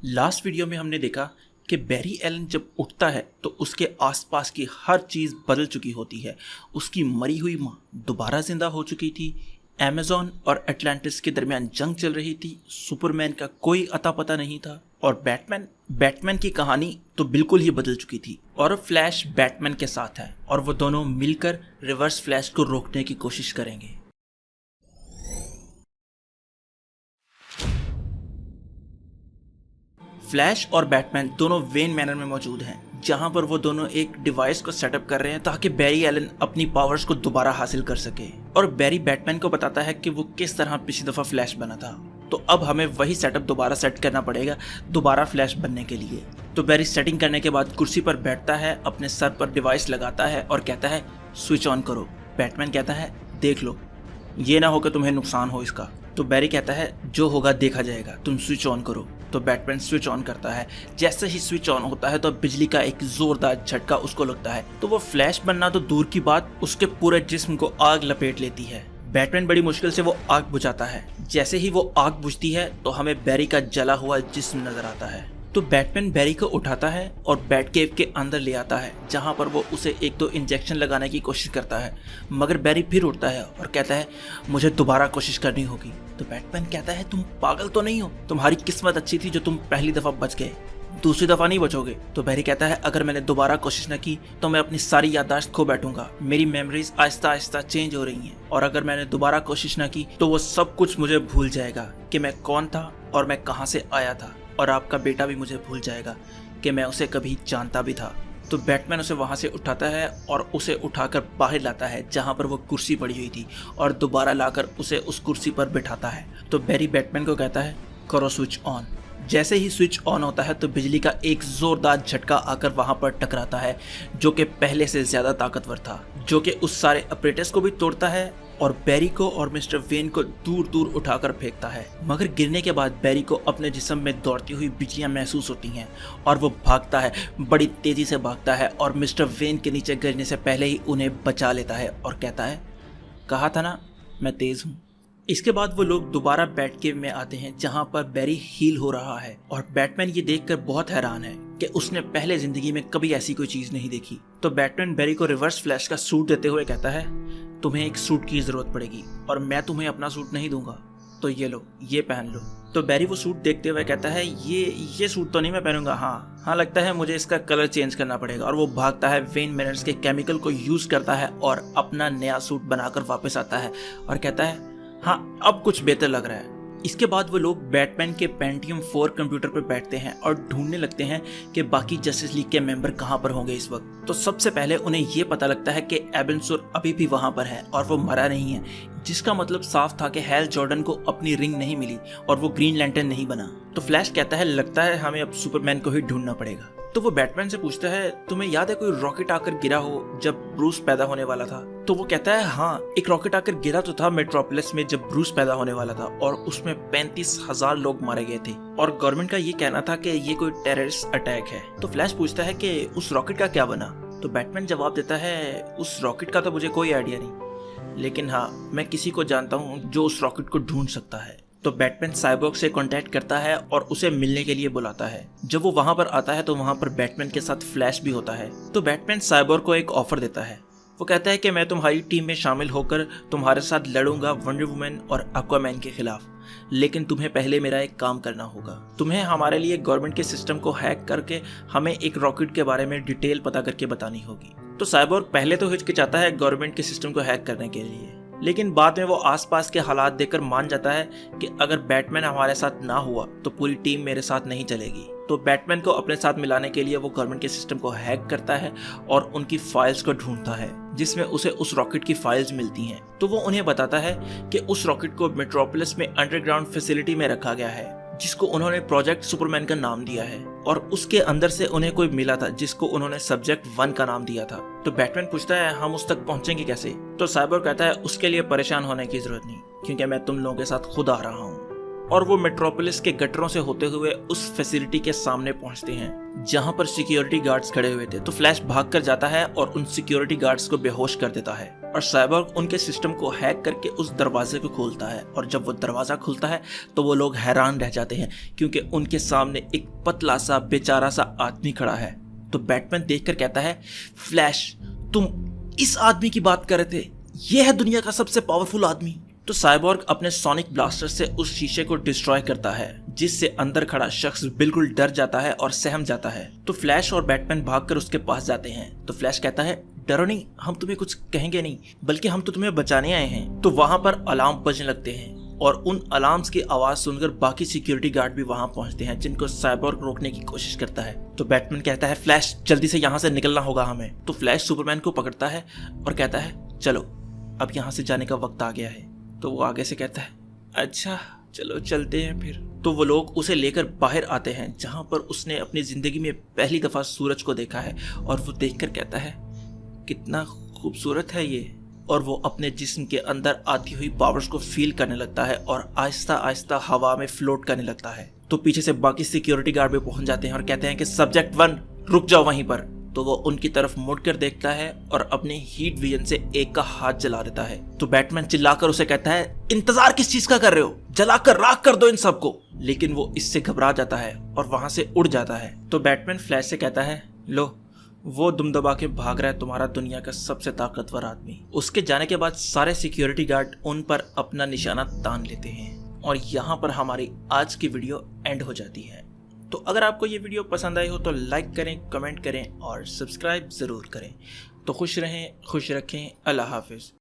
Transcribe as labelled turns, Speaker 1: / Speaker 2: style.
Speaker 1: Last video में हमने देखा कि बैरी एलन जब उठता है तो उसके आसपास की हर चीज़ बदल चुकी होती है। उसकी मरी हुई माँ दोबारा जिंदा हो चुकी थी। अमेज़न और अटलांटिस के दरमियान जंग चल रही थी। सुपरमैन का कोई अता पता नहीं था और बैटमैन की कहानी तो बिल्कुल ही बदल चुकी थी। और अब फ्लैश बैटमैन के साथ है और वो दोनों मिलकर रिवर्स फ्लैश को रोकने की कोशिश करेंगे। फ्लैश और बैटमैन दोनों वेन मैनर में मौजूद हैं, जहां पर वो दोनों एक डिवाइस को सेटअप कर रहे हैं ताकि बैरी एलन अपनी पावर्स को दोबारा हासिल कर सके। और बैरी बैटमैन को बताता है कि वो किस तरह पिछली दफा फ्लैश बना था। तो अब हमें वही सेटअप दोबारा सेट करना पड़ेगा दोबारा फ्लैश बनने के लिए। तो बैरी सेटिंग करने के बाद कुर्सी पर बैठता है, अपने सर पर डिवाइस लगाता है और कहता है स्विच ऑन करो। बैटमैन कहता है देख लो, ये ना हो कि तुम्हें नुकसान हो इसका। तो बैरी कहता है जो होगा देखा जाएगा, तुम स्विच ऑन करो। तो बैटमैन स्विच ऑन करता है। जैसे ही स्विच ऑन होता है तो बिजली का एक जोरदार झटका उसको लगता है। तो वो फ्लैश बनना तो दूर की बात, उसके पूरे जिस्म को आग लपेट लेती है। बैटमैन बड़ी मुश्किल से वो आग बुझाता है। जैसे ही वो आग बुझती है तो हमें बैरी का जला हुआ जिस्म नजर आता है। तो बैटमैन बैरी को उठाता है और बैटकेव के अंदर ले आता है, जहां पर वो उसे एक दो इंजेक्शन लगाने की कोशिश करता है। मगर बैरी फिर उठता है और कहता है मुझे दोबारा कोशिश करनी होगी। तो बैटमैन कहता है तुम पागल तो नहीं हो, तुम्हारी किस्मत अच्छी थी जो तुम पहली दफा बच गए, दूसरी दफा नहीं बचोगे। तो बैरी कहता है अगर मैंने दोबारा कोशिश न की तो मैं अपनी सारी याददाश्त खो बैठूंगा। मेरी मेमोरीज आहिस्ता आहिस्ता चेंज हो रही हैं और अगर मैंने दोबारा कोशिश न की तो वो सब कुछ मुझे भूल जाएगा कि मैं कौन था और मैं कहाँ से आया था। और आपका बेटा भी मुझे भूल जाएगा कि मैं उसे कभी जानता भी था। तो बैटमैन उसे वहां से उठाता है और उसे उठाकर बाहर लाता है जहां पर वो कुर्सी पड़ी हुई थी और दोबारा लाकर उसे उस कुर्सी पर बिठाता है। तो बैरी बैटमैन को कहता है करो स्विच ऑन। जैसे ही स्विच ऑन होता है तो बिजली का एक जोरदार झटका आकर वहां पर टकराता है, जो कि पहले से ज्यादा ताकतवर था, जो कि उस सारे ऑपरेटर्स को भी तोड़ता है और बैरी को और मिस्टर वेन को दूर दूर उठाकर फेंकता है। मगर गिरने के बाद बैरी को अपने जिस्म में दौड़ती हुई बिजलियां महसूस होती हैं और वो भागता है, बड़ी तेजी से भागता है और मिस्टर वेन के नीचे गिरने से पहले ही उन्हें बचा लेता है और कहता है कहा था ना मैं तेज हूँ। इसके बाद वो लोग दोबारा बैटकेव में आते हैं जहां पर बैरी हील हो रहा है और बैटमैन ये देखकर बहुत हैरान है कि उसने पहले जिंदगी में कभी ऐसी कोई चीज नहीं देखी। तो बैटमैन बैरी को रिवर्स फ्लैश का सूट देते हुए कहता है तुम्हें एक सूट की जरूरत पड़ेगी और मैं तुम्हें अपना सूट नहीं दूंगा, तो ये लो, ये पहन लो। तो बैरी वो सूट देखते हुए कहता है ये सूट तो नहीं मैं पहनूंगा, हाँ लगता है मुझे इसका कलर चेंज करना पड़ेगा। और वो भागता है, वेन मैनर्स के केमिकल को यूज करता है और अपना नया सूट बनाकर वापस आता है और कहता है हाँ अब कुछ बेहतर लग रहा है। इसके बाद वो लोग बैटमैन के पेंटियम 4 कंप्यूटर पर बैठते हैं और ढूंढने लगते हैं कि बाकी जस्टिस लीग के मेंबर कहां पर होंगे इस वक्त। तो सबसे पहले उन्हें ये पता लगता है कि एबेंसोर अभी भी वहां पर है और वो मरा नहीं है, जिसका मतलब साफ था कि हैल जॉर्डन को अपनी रिंग नहीं मिली और वो ग्रीन लैंटर्न नहीं बना। तो फ्लैश कहता है लगता है हमें अब सुपरमैन को ही ढूंढना पड़ेगा। तो वो बैटमैन से पूछता है तुम्हें याद है कोई रॉकेट आकर गिरा हो जब ब्रूस पैदा होने वाला था। तो वो कहता है हाँ एक रॉकेट आकर गिरा तो था मेट्रोपोलिस में जब ब्रूस पैदा होने वाला था और उसमें 35,000 लोग मारे गए थे और गवर्नमेंट का ये कहना था कि ये कोई टेररिस्ट अटैक है। तो फ्लैश पूछता है कि उस रॉकेट का क्या बना। तो बैटमैन जवाब देता है उस रॉकेट का तो मुझे कोई आइडिया नहीं, लेकिन हाँ मैं किसी को जानता हूँ जो उस रॉकेट को ढूंढ सकता है। तो बैटमैन साइबोर्ग से कांटेक्ट करता है और उसे मिलने के लिए बुलाता है। जब वो वहां पर आता है तो वहां पर बैटमैन के साथ फ्लैश भी होता है। तो बैटमैन साइबोर्ग को एक ऑफर देता है। वो कहता है कि मैं तुम्हारी टीम में शामिल होकर तुम्हारे साथ लड़ूंगा वंडर वुमन और एक्वामैन के खिलाफ, लेकिन तुम्हें पहले मेरा एक काम करना होगा। तुम्हें हमारे लिए गवर्नमेंट के सिस्टम को हैक करके हमें एक रॉकेट के बारे में डिटेल पता करके बतानी होगी। तो साइबोर्ग पहले तो हिचकिचाता है गवर्नमेंट के सिस्टम को हैक करने के लिए, लेकिन बाद में वो आसपास के हालात देखकर मान जाता है कि अगर बैटमैन हमारे साथ ना हुआ तो पूरी टीम मेरे साथ नहीं चलेगी। तो बैटमैन को अपने साथ मिलाने के लिए वो गवर्नमेंट के सिस्टम को हैक करता है और उनकी फाइल्स को ढूंढता है, जिसमें उसे उस रॉकेट की फाइल्स मिलती हैं। तो वो उन्हें बताता है कि उस रॉकेट को मेट्रोपोलिस में अंडरग्राउंड फैसिलिटी में रखा गया है, जिसको उन्होंने प्रोजेक्ट सुपरमैन का नाम दिया है और उसके अंदर से उन्हें कोई मिला था जिसको उन्होंने सब्जेक्ट 1 का नाम दिया था। तो बैटमैन पूछता है हम उस तक पहुंचेंगे कैसे। तो साइबोर्ग कहता है उसके लिए परेशान होने की जरूरत नहीं, क्योंकि मैं तुम लोगों के साथ खुद आ रहा हूँ। और वो मेट्रोपोलिस के गटरों से होते हुए उस फैसिलिटी के सामने पहुंचते हैं जहां पर सिक्योरिटी गार्ड्स खड़े हुए थे। तो फ्लैश भाग कर जाता है और उन सिक्योरिटी गार्ड्स को बेहोश कर देता है और साइबोर्ग उनके सिस्टम को हैक करके उस दरवाजे को खोलता है। और जब वो दरवाजा खुलता है तो वो लोग हैरान रह जाते हैं क्योंकि उनके सामने एक पतला सा बेचारा सा आदमी खड़ा है। तो बैटमैन देखकर कहता है, फ्लैश तुम इस आदमी की बात कर रहे थे, ये है दुनिया का सबसे पावरफुल आदमी। तो साइबोर्ग अपने सोनिक ब्लास्टर से उस शीशे को डिस्ट्रॉय करता है, जिससे अंदर खड़ा शख्स बिल्कुल डर जाता है और सहम जाता है। तो फ्लैश और बैटमैन भागकर उसके पास जाते हैं। तो फ्लैश कहता है, डरो नहीं, हम तुम्हें कुछ कहेंगे नहीं, बल्कि हम तो तुम्हें बचाने आए हैं। तो वहां पर अलार्म बजने लगते हैं और उन अलार्म्स की आवाज सुनकर बाकी सिक्योरिटी गार्ड भी वहां पहुंचते हैं, जिनको साइबोर्ग रोकने की कोशिश करता है। तो बैटमैन कहता है, फ्लैश जल्दी से यहाँ से निकलना होगा हमें। तो फ्लैश सुपरमैन को पकड़ता है और कहता है, चलो अब यहाँ से जाने का वक्त आ गया है। तो वो आगे से कहता है, अच्छा चलो चलते हैं फिर। तो वो लोग उसे लेकर बाहर आते हैं, जहां पर उसने अपनी जिंदगी में पहली दफा सूरज को देखा है। और वो देखकर कहता है, कितना खूबसूरत है ये। और वो अपने जिस्म के अंदर आती हुई पावर्स को फील करने लगता है और आहिस्ता आहिस्ता हवा में फ्लोट करने लगता है। तो पीछे से बाकी सिक्योरिटी गार्ड भी पहुंच जाते हैं और कहते हैं कि सब्जेक्ट 1 रुक जाओ वहीं पर। तो वो उनकी तरफ मुड़कर देखता है और अपने हीट विजन से एक का हाथ जला देता है। तो बैटमैन चिल्लाकर उसे कहता है, इंतजार किस चीज का कर रहे हो, जलाकर राख कर दो इन सबको। लेकिन वो इससे घबरा जाता है और वहां से उड़ जाता है। तो बैटमैन फ्लैश से कहता है, लो वो दुम दबा के भाग रहा है तुम्हारा दुनिया का सबसे ताकतवर आदमी। उसके जाने के बाद सारे सिक्योरिटी गार्ड उन पर अपना निशाना तान लेते हैं और यहाँ पर हमारी आज की वीडियो एंड हो जाती है। तो अगर आपको ये वीडियो पसंद आई हो तो लाइक करें, कमेंट करें और सब्सक्राइब ज़रूर करें। तो खुश रहें, खुश रखें, अल्लाह हाफिज़।